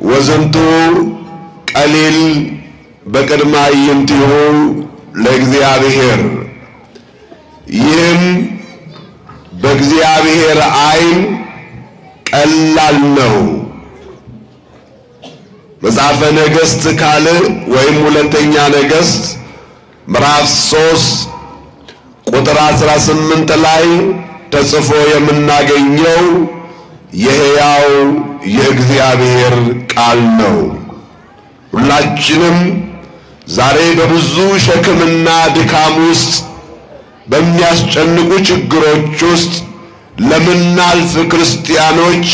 ወዘንቱ ቀሊል በቅድመ አዕይንቲሁ ለእግዚአብሔር ይህም በእግዚአብሔር ዓይን ቀላል ነው። መጽሐፈ ነገሥት ካልዕ ወይም ሁለተኛ ነገሥት ምዕራፍ 3 ቁጥር 18 ላይ ተጽፎ የምናገኘው የሕያው የእግዚአብሔር ቃል ነው። ሁላችንም ዛሬ በብዙ ሸክምና ድካም ውስጥ በሚያስጨንቁ ችግሮች ውስጥ ለምናልፍ ክርስቲያኖች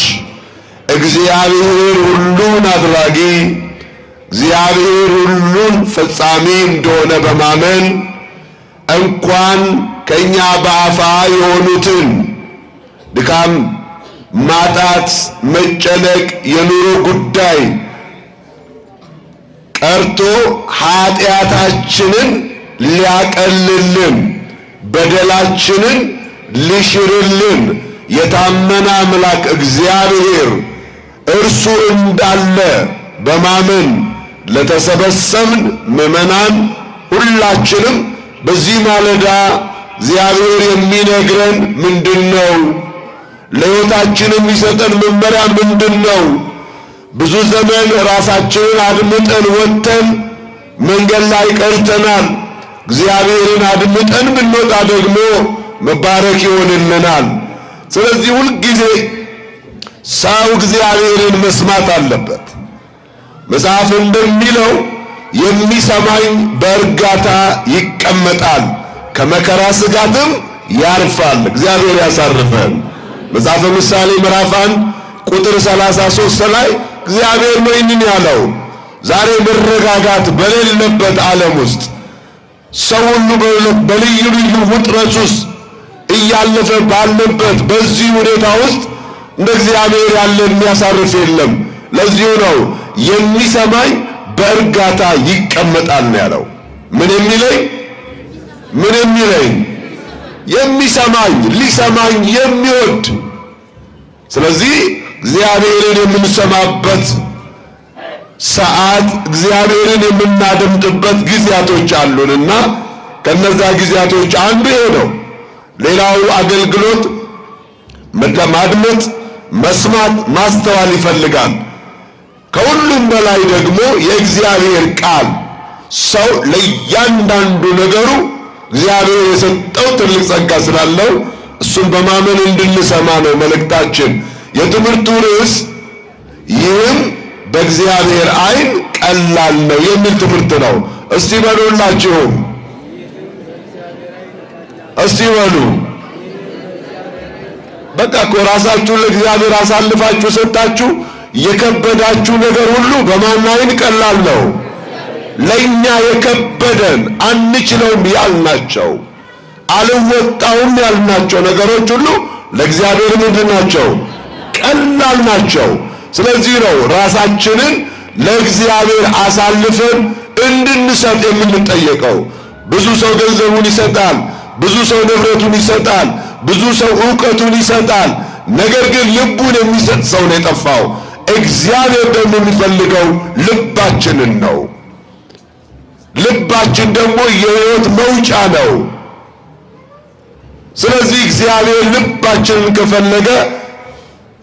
እግዚአብሔር ሁሉን አድራጊ፣ እግዚአብሔር ሁሉን ፈጻሚ እንደሆነ በማመን እንኳን ከኛ በአፋ የሆኑትን ድካም፣ ማጣት፣ መጨነቅ፣ የኑሮ ጉዳይ ቀርቶ ኃጢአታችንን ሊያቀልልን በደላችንን ሊሽርልን የታመነ አምላክ እግዚአብሔር እርሱ እንዳለ በማመን ለተሰበሰብን ምዕመናን ሁላችንም በዚህ ማለዳ እግዚአብሔር የሚነግረን ምንድነው? ለሕይወታችን የሚሰጠን መመሪያ ምንድነው? ብዙ ዘመን ራሳችንን አድምጠን ወጥተን መንገድ ላይ ቀርተናል። እግዚአብሔርን አድምጠን ብንወጣ ደግሞ መባረክ ይሆንልናል። ስለዚህ ሁልጊዜ ሰው እግዚአብሔርን መስማት አለበት። መጽሐፍ እንደሚለው የሚሰማኝ በእርጋታ ይቀመጣል፣ ከመከራ ስጋትም ያርፋል። እግዚአብሔር ያሳርፈን። መጽሐፈ ምሳሌ ምዕራፍ 1 ቁጥር 33 ላይ እግዚአብሔር ነው ይህንን ያለው። ዛሬ መረጋጋት በሌለበት ዓለም ውስጥ ሰው ሁሉ በልዩ ልዩ ውጥረት ውስጥ እያለፈ ባለበት በዚህ ሁኔታ ውስጥ እንደ እግዚአብሔር ያለ የሚያሳርፍ የለም። ለዚሁ ነው የሚሰማኝ በእርጋታ ይቀመጣል ነው ያለው። ምን የሚለኝ የሚሰማኝ፣ ሊሰማኝ የሚወድ። ስለዚህ እግዚአብሔርን የምንሰማበት ሰዓት፣ እግዚአብሔርን የምናደምጥበት ጊዜያቶች አሉንና ከነዛ ጊዜያቶች አንዱ ይሄ ነው። ሌላው አገልግሎት ማድመጥ፣ መስማት፣ ማስተዋል ይፈልጋል። ከሁሉም በላይ ደግሞ የእግዚአብሔር ቃል ሰው ለእያንዳንዱ ነገሩ እግዚአብሔር የሰጠው ትልቅ ጸጋ ስላለው እሱን በማመን እንድንሰማ ነው መልእክታችን። የትምህርቱ ርዕስ ይህም በእግዚአብሔር ዓይን ቀላል ነው የሚል ትምህርት ነው። እስቲ በሉላችሁም፣ እስቲ በሉ። በቃ እኮ ራሳችሁን ለእግዚአብሔር አሳልፋችሁ ሰጣችሁ የከበዳችሁ ነገር ሁሉ በማን ዓይን ቀላል ነው? ለእኛ የከበደን አንችለውም ያልናቸው አልወጣውም ያልናቸው ነገሮች ሁሉ ለእግዚአብሔር ምንድን ናቸው? ቀላል ናቸው። ስለዚህ ነው ራሳችንን ለእግዚአብሔር አሳልፈን እንድንሰጥ የምንጠየቀው። ብዙ ሰው ገንዘቡን ይሰጣል፣ ብዙ ሰው ንብረቱን ይሰጣል፣ ብዙ ሰው ዕውቀቱን ይሰጣል። ነገር ግን ልቡን የሚሰጥ ሰው ነው የጠፋው። እግዚአብሔር ደግሞ የሚፈልገው ልባችንን ነው። ልባችን ደግሞ የሕይወት መውጫ ነው። ስለዚህ እግዚአብሔር ልባችንን ከፈለገ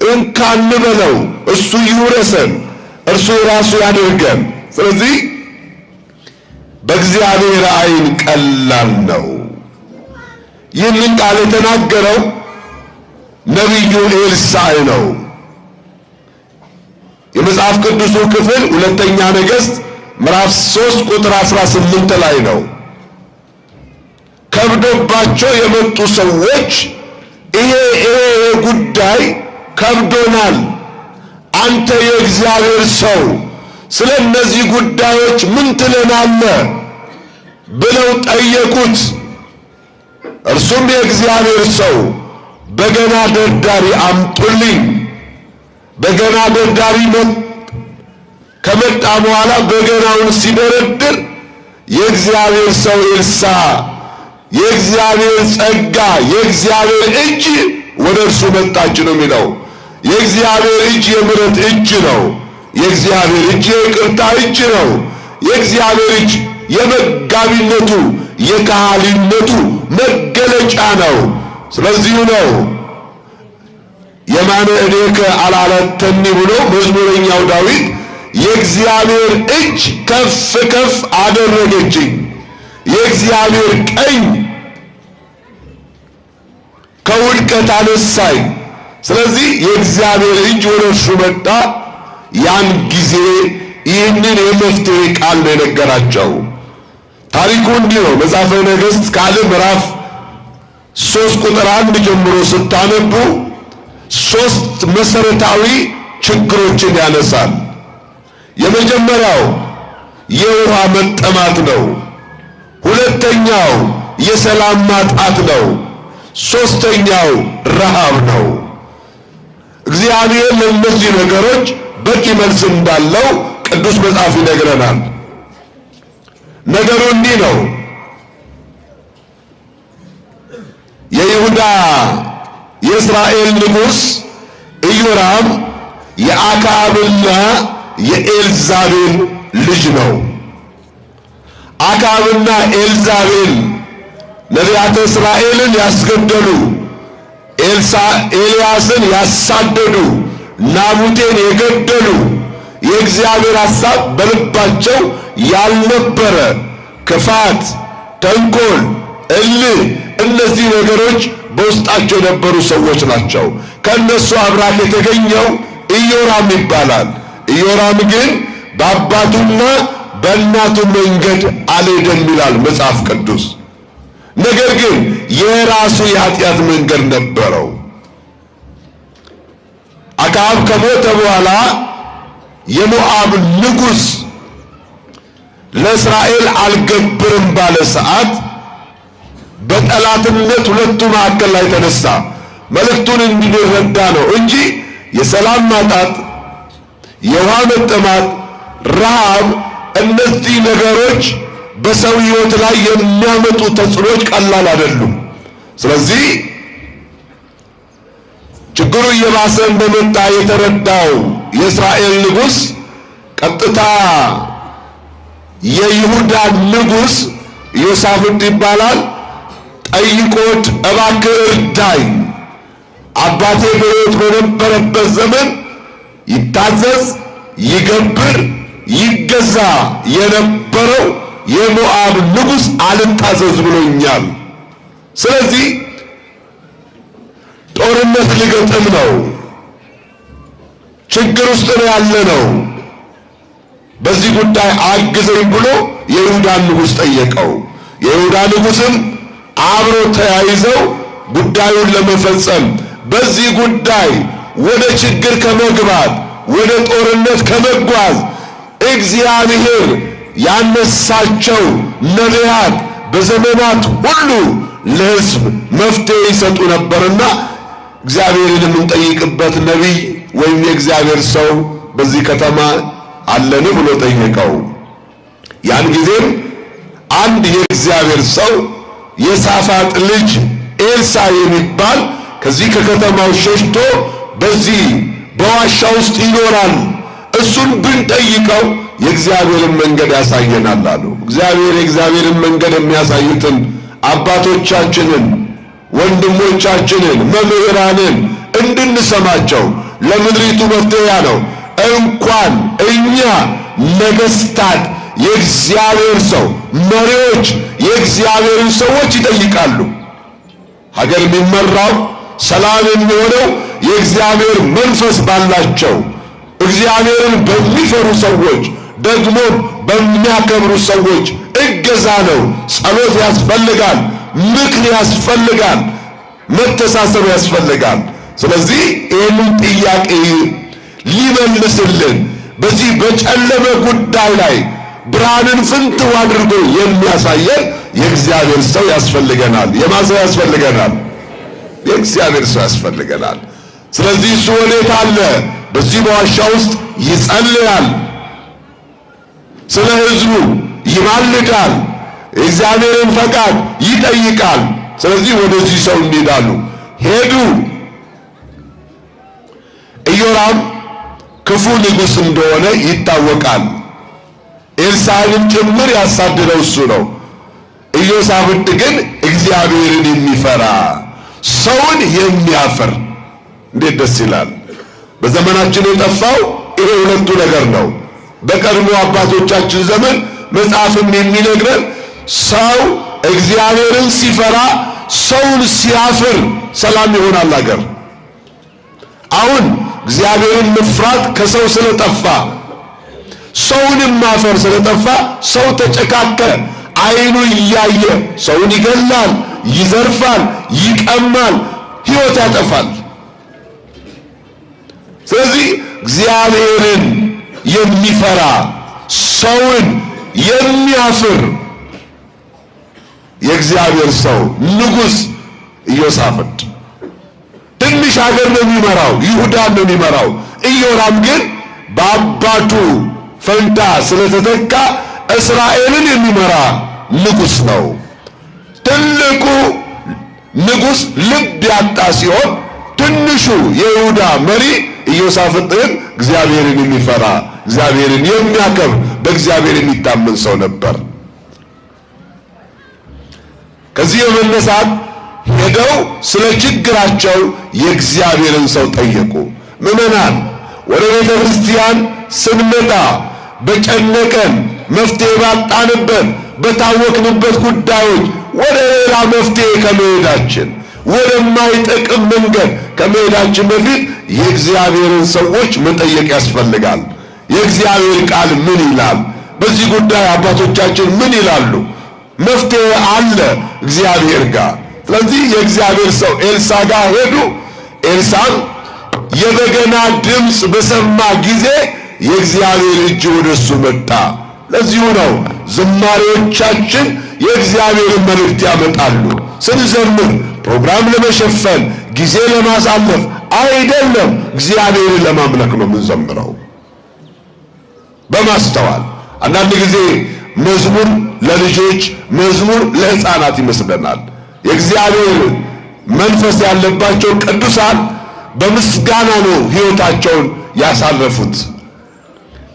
እንካን በለው፣ እሱ ይውረሰን፣ እርሱ ራሱ ያድርገን። ስለዚህ በእግዚአብሔር ዓይን ቀላል ነው። ይህንን ቃል የተናገረው ነቢዩ ኤልሳዕ ነው። የመጽሐፍ ቅዱሱ ክፍል ሁለተኛ ነገሥት ምዕራፍ 3 ቁጥር 18 ላይ ነው። ከብዶባቸው የመጡ ሰዎች ይሄ ጉዳይ ከብዶናል፣ አንተ የእግዚአብሔር ሰው ስለ እነዚህ ጉዳዮች ምን ትለናለህ ብለው ጠየቁት። እርሱም የእግዚአብሔር ሰው በገና ደርዳሪ አምጡልኝ። በገና ደርዳሪ ከመጣ በኋላ በገናውን ሲደረድር የእግዚአብሔር ሰው ኤልሳዕ የእግዚአብሔር ጸጋ የእግዚአብሔር እጅ ወደ እርሱ መጣች ነው የሚለው። የእግዚአብሔር እጅ የምሕረት እጅ ነው። የእግዚአብሔር እጅ የይቅርታ እጅ ነው። የእግዚአብሔር እጅ የመጋቢነቱ የካህሊነቱ መገለጫ ነው። ስለዚህ ነው የማነ እዴከ አላለተኒ ብሎ መዝሙረኛው ዳዊት የእግዚአብሔር እጅ ከፍ ከፍ አደረገችኝ፣ የእግዚአብሔር ቀኝ ከውድቀት አነሳኝ። ስለዚህ የእግዚአብሔር እጅ ወደ እርሱ መጣ። ያን ጊዜ ይህንን የመፍትሄ ቃል ነው የነገራቸው። ታሪኩ እንዲህ ነው። መጽሐፈ ነገሥት ካልዕ ምዕራፍ 3 ቁጥር 1 ጀምሮ ስታነቡ 3 መሰረታዊ ችግሮችን ያነሳል። የመጀመሪያው የውሃ መጠማት ነው። ሁለተኛው የሰላም ማጣት ነው። ሶስተኛው ረሃብ ነው። እግዚአብሔር ለእነዚህ ነገሮች በቂ መልስ እንዳለው ቅዱስ መጽሐፍ ይነግረናል። ነገሩ እንዲህ ነው። የይሁዳ የእስራኤል ንጉሥ ኢዮራም የአክዓብና የኤልዛቤል ልጅ ነው። አክዓብና ኤልዛቤል ነቢያተ እስራኤልን ያስገደሉ፣ ኤልያስን ያሳደዱ፣ ናቡቴን የገደሉ፣ የእግዚአብሔር ሐሳብ በልባቸው ያልነበረ ክፋት፣ ተንኮል፣ እልህ እነዚህ ነገሮች በውስጣቸው የነበሩ ሰዎች ናቸው። ከእነሱ አብራክ የተገኘው ኢዮራም ይባላል። ኢዮራም ግን በአባቱና በእናቱ መንገድ አልሄደም ይላል መጽሐፍ ቅዱስ። ነገር ግን የራሱ የኃጢአት መንገድ ነበረው። አክዓብ ከሞተ በኋላ የሞዓብ ንጉሥ ለእስራኤል አልገብርም ባለ ሰዓት በጠላትነት ሁለቱ መካከል ላይ ተነሳ። መልእክቱን እንዲረዳ ነው እንጂ የሰላም ማጣት፣ የውሃ መጠማት፣ ረሃብ እነዚህ ነገሮች በሰው ሕይወት ላይ የሚያመጡ ተጽዕኖች ቀላል አይደሉም። ስለዚህ ችግሩ እየባሰ እንደመጣ የተረዳው የእስራኤል ንጉሥ ቀጥታ የይሁዳ ንጉሥ ኢዮሳፍጥ ይባላል ጠይቆት እባክህ እርዳኝ፣ አባቴ በሕይወት በነበረበት ዘመን ይታዘዝ፣ ይገብር፣ ይገዛ የነበረው የሞዓብ ንጉሥ አልታዘዝ ብሎኛል። ስለዚህ ጦርነት ሊገጥም ነው፣ ችግር ውስጥ ነው ያለ ነው። በዚህ ጉዳይ አግዘኝ ብሎ የይሁዳን ንጉሥ ጠየቀው። የይሁዳ ንጉሥም አብሮ ተያይዘው ጉዳዩን ለመፈጸም በዚህ ጉዳይ ወደ ችግር ከመግባት ወደ ጦርነት ከመጓዝ እግዚአብሔር ያነሳቸው ነቢያት በዘመናት ሁሉ ለሕዝብ መፍትሄ ይሰጡ ነበርና እግዚአብሔርን የምንጠይቅበት ነቢይ ወይም የእግዚአብሔር ሰው በዚህ ከተማ አለን ብሎ ጠየቀው። ያን ጊዜም አንድ የእግዚአብሔር ሰው የሳፋጥ ልጅ ኤልሳ የሚባል ከዚህ ከከተማው ሸሽቶ በዚህ በዋሻ ውስጥ ይኖራል፣ እሱን ብንጠይቀው የእግዚአብሔርን መንገድ ያሳየናል አሉ። እግዚአብሔር የእግዚአብሔርን መንገድ የሚያሳዩትን አባቶቻችንን፣ ወንድሞቻችንን፣ መምህራንን እንድንሰማቸው ለምድሪቱ መፍትሄ ነው። እንኳን እኛ ነገሥታት የእግዚአብሔር ሰው መሪዎች የእግዚአብሔርን ሰዎች ይጠይቃሉ። ሀገር የሚመራው ሰላም የሚሆነው የእግዚአብሔር መንፈስ ባላቸው እግዚአብሔርን በሚፈሩ ሰዎች ደግሞ በሚያከብሩ ሰዎች እገዛ ነው። ጸሎት ያስፈልጋል፣ ምክር ያስፈልጋል፣ መተሳሰብ ያስፈልጋል። ስለዚህ ይህንን ጥያቄ ሊመልስልን በዚህ በጨለመ ጉዳይ ላይ ብርሃንን ፍንትው አድርጎ የሚያሳየን የእግዚአብሔር ሰው ያስፈልገናል። የማን ሰው ያስፈልገናል? የእግዚአብሔር ሰው ያስፈልገናል። ስለዚህ እሱ ወዴት አለ? በዚህ በዋሻ ውስጥ ይጸልያል፣ ስለ ሕዝቡ ይማልዳል፣ የእግዚአብሔርን ፈቃድ ይጠይቃል። ስለዚህ ወደዚህ ሰው እንሄዳሉ። ሄዱ። ኢዮራም ክፉ ንጉሥ እንደሆነ ይታወቃል። ኤልሳዕንም ጭምር ያሳደደው እሱ ነው። ኢዮሳፍጥ ግን እግዚአብሔርን የሚፈራ ሰውን የሚያፍር። እንዴት ደስ ይላል! በዘመናችን የጠፋው ይሄ ሁለቱ ነገር ነው። በቀድሞ አባቶቻችን ዘመን መጽሐፍም የሚነግረን ሰው እግዚአብሔርን ሲፈራ ሰውን ሲያፍር ሰላም ይሆናል አገር። አሁን እግዚአብሔርን መፍራት ከሰው ስለጠፋ ሰውንም ማፈር ስለጠፋ ሰው ተጨካከ። አይኑ እያየ ሰውን ይገላል፣ ይዘርፋል፣ ይቀማል፣ ሕይወት ያጠፋል። ስለዚህ እግዚአብሔርን የሚፈራ ሰውን የሚያፍር የእግዚአብሔር ሰው ንጉሥ ኢዮሳፍጥ ትንሽ ሀገር ነው የሚመራው፣ ይሁዳን ነው የሚመራው። ኢዮራም ግን በአባቱ ፈንታ ስለተተካ እስራኤልን የሚመራ ንጉሥ ነው። ትልቁ ንጉሥ ልብ ያጣ ሲሆን ትንሹ የይሁዳ መሪ ኢዮሳፍጥ ግን እግዚአብሔርን የሚፈራ እግዚአብሔርን የሚያከብር በእግዚአብሔር የሚታመን ሰው ነበር። ከዚህ በመነሳት ሄደው ስለ ችግራቸው የእግዚአብሔርን ሰው ጠየቁ። ምዕመናን ወደ ቤተ ክርስቲያን ስንመጣ በጨነቀን መፍትሄ ባጣንበት በታወክንበት ጉዳዮች ወደ ሌላ መፍትሄ ከመሄዳችን ወደማይጠቅም መንገድ ከመሄዳችን በፊት የእግዚአብሔርን ሰዎች መጠየቅ ያስፈልጋል። የእግዚአብሔር ቃል ምን ይላል? በዚህ ጉዳይ አባቶቻችን ምን ይላሉ? መፍትሄ አለ እግዚአብሔር ጋር። ስለዚህ የእግዚአብሔር ሰው ኤልሳዕ ጋር ሄዱ። ኤልሳዕም የበገና ድምፅ በሰማ ጊዜ የእግዚአብሔር እጅ ወደሱ መጣ። ለዚሁ ነው ዝማሬዎቻችን የእግዚአብሔርን መልእክት ያመጣሉ። ስንዘምር ፕሮግራም ለመሸፈን ጊዜ ለማሳለፍ አይደለም፣ እግዚአብሔርን ለማምለክ ነው የምንዘምረው በማስተዋል። አንዳንድ ጊዜ መዝሙር ለልጆች መዝሙር ለሕፃናት ይመስለናል። የእግዚአብሔር መንፈስ ያለባቸው ቅዱሳን በምስጋና ነው ሕይወታቸውን ያሳለፉት።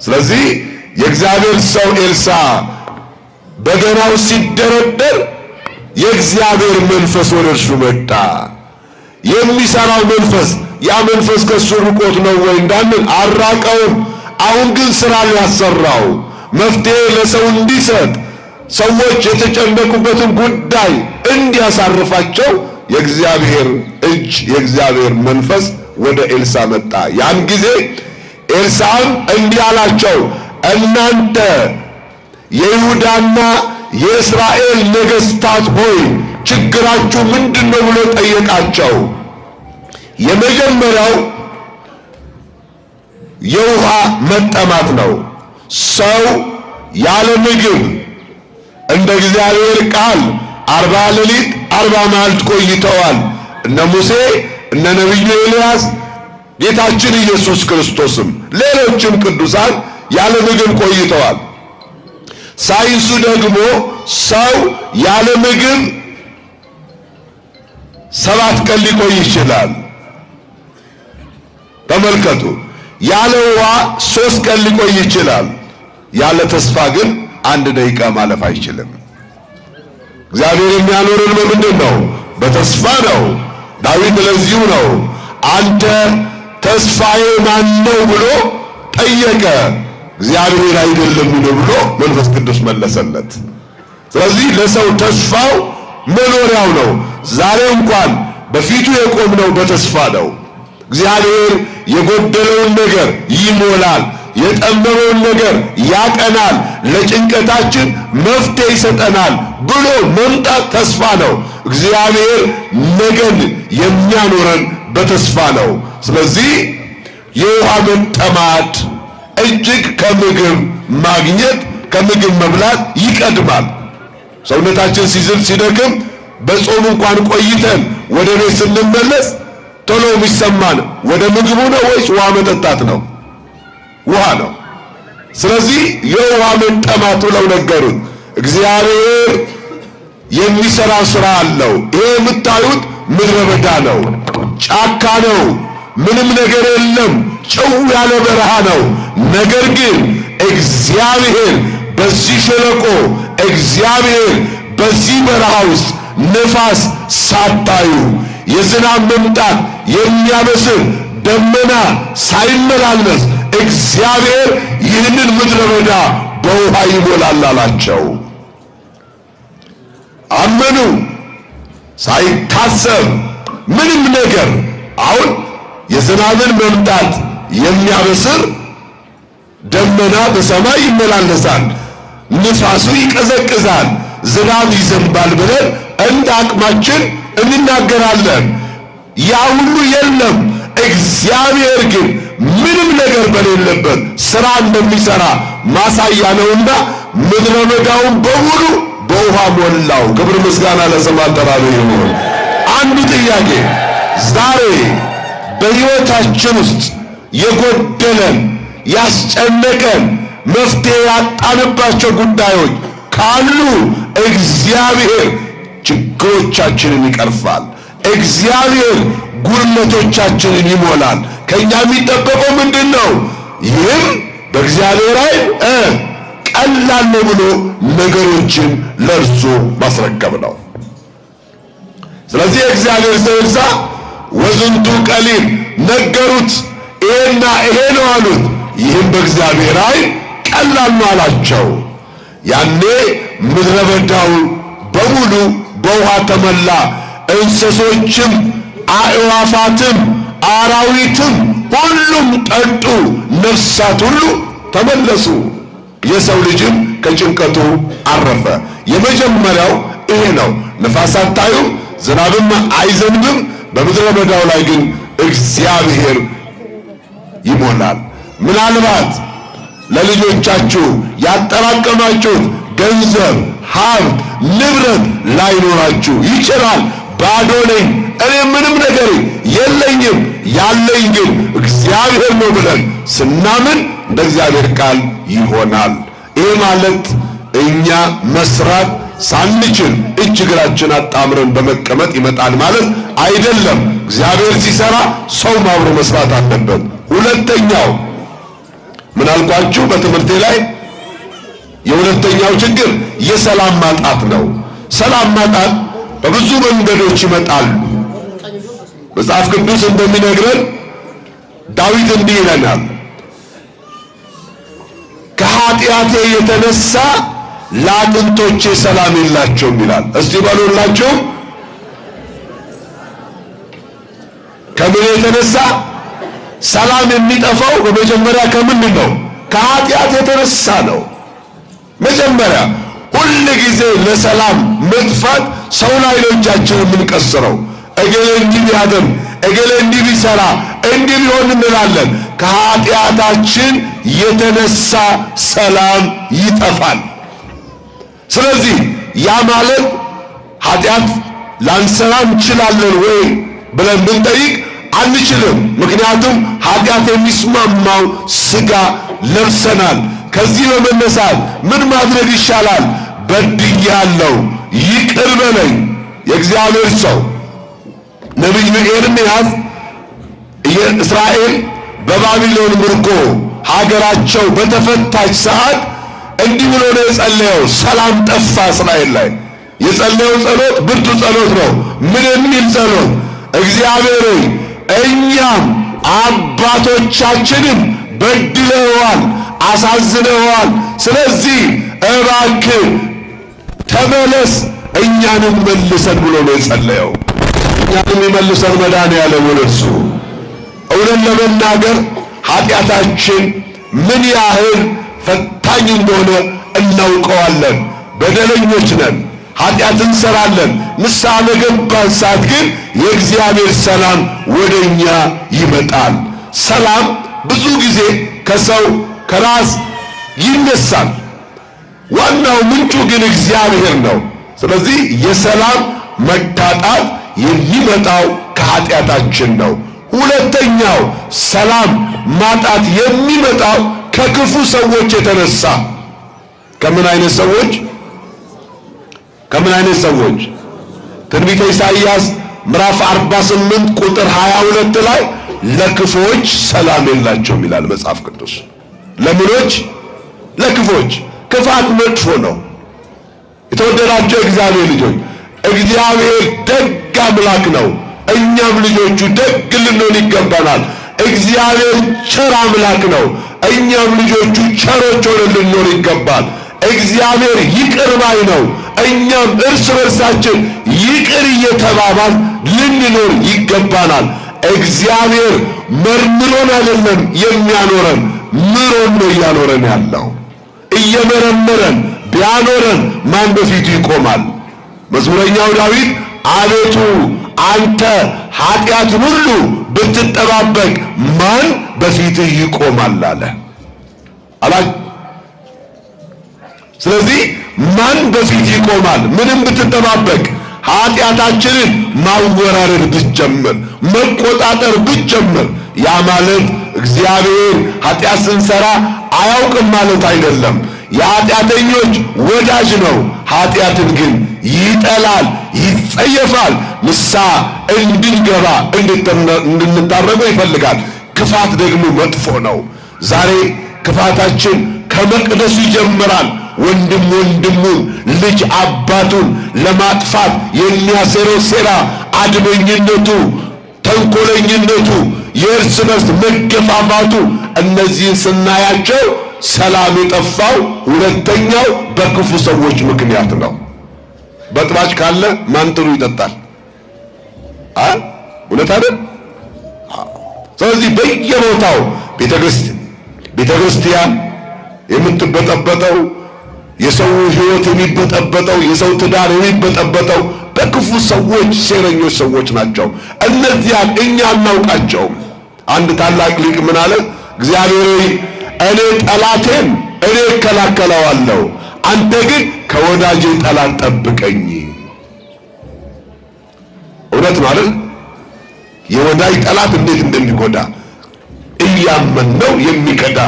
ስለዚህ የእግዚአብሔር ሰው ኤልሳዕ በገናው ሲደረደር የእግዚአብሔር መንፈስ ወደ እርሱ መጣ። የሚሰራው መንፈስ ያ መንፈስ ከእሱ ርቆት ነው ወይ እንዳንል አራቀውም። አሁን ግን ስራ ሊያሰራው መፍትሄ ለሰው እንዲሰጥ ሰዎች የተጨነቁበትን ጉዳይ እንዲያሳርፋቸው የእግዚአብሔር እጅ የእግዚአብሔር መንፈስ ወደ ኤልሳዕ መጣ። ያን ጊዜ ኤልሳዕም እንዲህ አላቸው፣ እናንተ የይሁዳና የእስራኤል ነገሥታት ሆይ ችግራችሁ ምንድን ነው ብሎ ጠየቃቸው። የመጀመሪያው የውሃ መጠማት ነው። ሰው ያለ ምግብ እንደ እግዚአብሔር ቃል 40 ሌሊት 40 መዓልት ቆይተዋል። እነ ሙሴ እነ ነቢዩ ኤልያስ ጌታችን ኢየሱስ ክርስቶስም ሌሎችም ቅዱሳን ያለ ምግብ ቆይተዋል። ሳይንሱ ደግሞ ሰው ያለ ምግብ 7 ቀን ሊቆይ ይችላል። ተመልከቱ። ያለ ውሃ 3 ቀን ሊቆይ ይችላል። ያለ ተስፋ ግን 1 ደቂቃ ማለፍ አይችልም። እግዚአብሔር የሚያኖርን በምንድን ነው? በተስፋ ነው። ዳዊት ለዚሁ ነው አንተ ተስፋዬ ማን ነው ብሎ ጠየቀ። እግዚአብሔር አይደለም ብሎ መንፈስ ቅዱስ መለሰለት። ስለዚህ ለሰው ተስፋው መኖሪያው ነው። ዛሬ እንኳን በፊቱ የቆምነው በተስፋ ነው። እግዚአብሔር የጎደለውን ነገር ይሞላል፣ የጠመመውን ነገር ያቀናል፣ ለጭንቀታችን መፍትሄ ይሰጠናል ብሎ መምጣት ተስፋ ነው። እግዚአብሔር ነገን የሚያኖረን በተስፋ ነው። ስለዚህ የውሃ መጠማት እጅግ ከምግብ ማግኘት ከምግብ መብላት ይቀድማል። ሰውነታችን ሲዝል ሲደክም በጾም እንኳን ቆይተን ወደ ቤት ስንመለስ ቶሎ የሚሰማን ወደ ምግቡ ነው ወይስ ውሃ መጠጣት ነው? ውሃ ነው። ስለዚህ የውሃ መጠማት ብለው ነገሩት። እግዚአብሔር የሚሰራ ስራ አለው። ይሄ የምታዩት ምድረ በዳ ነው፣ ጫካ ነው፣ ምንም ነገር የለም፣ ጨው ያለ በረሃ ነው። ነገር ግን እግዚአብሔር በዚህ ሸለቆ እግዚአብሔር በዚህ በረሃ ውስጥ ነፋስ ሳታዩ የዝናብ መምጣት የሚያበስር ደመና ሳይመላለስ እግዚአብሔር ይህንን ምድረ በዳ በውሃ ይሞላል አላቸው። አመኑ። ሳይታሰብ ምንም ነገር አሁን የዝናብን መምጣት የሚያበስር ደመና በሰማይ ይመላለሳል፣ ንፋሱ ይቀዘቅዛል፣ ዝናብ ይዘንባል ብለን እንደ አቅማችን እንናገራለን። ያ ሁሉ የለም። እግዚአብሔር ግን ምንም ነገር በሌለበት ሥራ እንደሚሠራ ማሳያ ነውና ምድረ በዳውን በሙሉ በውሃ ሞላው። ክብር ምስጋና ለስሙ አጠራሩ ይሁን። አንዱ ጥያቄ ዛሬ በሕይወታችን ውስጥ የጎደለን ያስጨነቀን መፍትሄ ያጣንባቸው ጉዳዮች ካሉ እግዚአብሔር ችግሮቻችንን ይቀርፋል። እግዚአብሔር ጉድለቶቻችንን ይሞላል። ከኛ የሚጠበቀው ምንድን ነው? ይህም በእግዚአብሔር ኃይል ቀላል ነው ብሎ ነገሮችን ለእርሱ ማስረከብ ነው። ስለዚህ እግዚአብሔር ሰው ኤልሳዕ ወዝንቱ ቀሊል ነገሩት፣ ይሄና ይሄ ነው አሉት። ይህም በእግዚአብሔር ኃይል ቀላል ነው አላቸው። ያኔ ምድረ በዳው በሙሉ በውሃ ተመላ። እንስሶችም አዕዋፋትም አራዊትም ሁሉም ጠጡ፣ ነፍሳት ሁሉ ተመለሱ። የሰው ልጅም ከጭንቀቱ አረፈ። የመጀመሪያው ይሄ ነው። ነፋስ አታዩም፣ ዝናብም አይዘንብም። በምድረ በዳው ላይ ግን እግዚአብሔር ይሞላል። ምናልባት ለልጆቻችሁ ያጠራቀማችሁት ገንዘብ፣ ሀብት፣ ንብረት ላይኖራችሁ ይችላል። ባዶ ነኝ፣ እኔ ምንም ነገር የለኝም፣ ያለኝ ግን እግዚአብሔር ነው ብለን ስናምን እንደ እግዚአብሔር ቃል ይሆናል። ይህ ማለት እኛ መስራት ሳንችል እጅ እግራችን አጣምረን በመቀመጥ ይመጣል ማለት አይደለም። እግዚአብሔር ሲሰራ ሰው አብሮ መስራት አለበት። ሁለተኛው ምን አልኳችሁ? በትምህርቴ ላይ የሁለተኛው ችግር የሰላም ማጣት ነው። ሰላም ማጣት በብዙ መንገዶች ይመጣሉ። መጽሐፍ ቅዱስ እንደሚነግረን ዳዊት እንዲህ ይለናል፣ ከኃጢአቴ የተነሳ ለአጥንቶቼ ሰላም የላቸውም ይላል። እስቲ በሉላችሁ፣ ከምን የተነሳ? ሰላም የሚጠፋው በመጀመሪያ ከምንድን ነው? ከኃጢአት የተነሳ ነው። መጀመሪያ ሁል ጊዜ ለሰላም መጥፋት ሰው ላይ ነው እጃችንን የምንቀስረው። እገሌ እንዲህ ቢያደርግ፣ እገሌ እንዲህ ቢሰራ፣ እንዲህ ቢሆን እንላለን። ከኃጢአታችን የተነሳ ሰላም ይጠፋል። ስለዚህ ያ ማለት ኃጢአት ላንሰራ እንችላለን ወይ ብለን ብንጠይቅ አንችልም። ምክንያቱም ኃጢአት የሚስማማው ሥጋ ለብሰናል። ከዚህ በመነሳት ምን ማድረግ ይሻላል? በድያለሁ፣ ይቅር በለኝ። የእግዚአብሔር ሰው ነቢዩ ኤርምያስ እስራኤል በባቢሎን ምርኮ ሀገራቸው በተፈታች ሰዓት እንዲህ ብሎ ነው የጸለየው። ሰላም ጠፋ እስራኤል ላይ። የጸለየው ጸሎት ብርቱ ጸሎት ነው። ምን የሚል ጸሎት? እግዚአብሔር እኛም አባቶቻችንም በድለዋል፣ አሳዝነዋል። ስለዚህ እባክህ ተመለስ፣ እኛንም መልሰን ብሎ ነው የጸለየው። እኛንም ይመልሰን መድኃኔዓለም እርሱ። እውነት ለመናገር ኃጢአታችን ምን ያህል ፈታኝ እንደሆነ እናውቀዋለን። በደለኞች ነን፣ ኃጢአት እንሰራለን። ንስሐ በገባን ሰዓት ግን የእግዚአብሔር ሰላም ወደኛ ይመጣል። ሰላም ብዙ ጊዜ ከሰው ከራስ ይነሳል። ዋናው ምንጩ ግን እግዚአብሔር ነው። ስለዚህ የሰላም መታጣት የሚመጣው ከኃጢአታችን ነው። ሁለተኛው ሰላም ማጣት የሚመጣው ከክፉ ሰዎች የተነሳ። ከምን አይነት ሰዎች? ከምን አይነት ሰዎች? ትንቢተ ኢሳይያስ ምዕራፍ 48 ቁጥር 22 ላይ ለክፎች ሰላም የላቸውም ይላል መጽሐፍ ቅዱስ። ለምኖች? ለክፎች። ክፋት መጥፎ ነው። የተወደዳቸው እግዚአብሔር ልጆች፣ እግዚአብሔር ደግ አምላክ ነው። እኛም ልጆቹ ደግ ልንሆን ይገባናል። እግዚአብሔር ቸር አምላክ ነው። እኛም ልጆቹ ቸሮች ሆነን ልንኖር ይገባል። እግዚአብሔር ይቅር ባይ ነው። እኛም እርስ በርሳችን ይቅር እየተባባል ልንኖር ይገባናል። እግዚአብሔር መርምሮን አይደለም የሚያኖረን፣ ምሮን ነው እያኖረን ያለው። እየመረመረን ቢያኖረን ማን በፊቱ ይቆማል? መዝሙረኛው ዳዊት አቤቱ አንተ ኃጢአትን ሁሉ ብትጠባበቅ ማን በፊትህ ይቆማል አለ። ስለዚህ ማን በፊት ይቆማል? ምንም ብትጠባበቅ ኃጢአታችንን ማወራረድ ብትጀምር፣ መቆጣጠር ብትጀምር፣ ያ ማለት እግዚአብሔር ኃጢአት ስንሰራ አያውቅም ማለት አይደለም። የኃጢአተኞች ወዳጅ ነው። ኃጢአትን ግን ይጠላል፣ ይጸየፋል። ንስሐ እንድንገባ እንድንታረቀው ይፈልጋል። ክፋት ደግሞ መጥፎ ነው። ዛሬ ክፋታችን ከመቅደሱ ይጀምራል። ወንድም ወንድሙን፣ ልጅ አባቱን ለማጥፋት የሚያሰረው ሴራ፣ አድመኝነቱ፣ ተንኮለኝነቱ፣ የእርስ በርስ መገፋፋቱ፣ እነዚህን ስናያቸው ሰላም የጠፋው ሁለተኛው በክፉ ሰዎች ምክንያት ነው። በጥባጭ ካለ ማን ጥሩ ይጠጣል? እውነት አይደል? ስለዚህ በየቦታው ቤተክርስቲያን የምትበጠበጠው፣ የሰው ሕይወት የሚበጠበጠው፣ የሰው ትዳር የሚበጠበጠው በክፉ ሰዎች፣ ሴረኞች ሰዎች ናቸው። እነዚያን እኛ አናውቃቸውም። አንድ ታላቅ ሊቅ ምን አለ? እግዚአብሔር ሆይ እኔ ጠላቴን እኔ እከላከለዋለሁ፣ አንተ ግን ከወዳጄ ጠላት ጠብቀኝ። እውነት ማለት የወዳጅ ጠላት እንዴት እንደሚጎዳ እያመነው የሚከዳ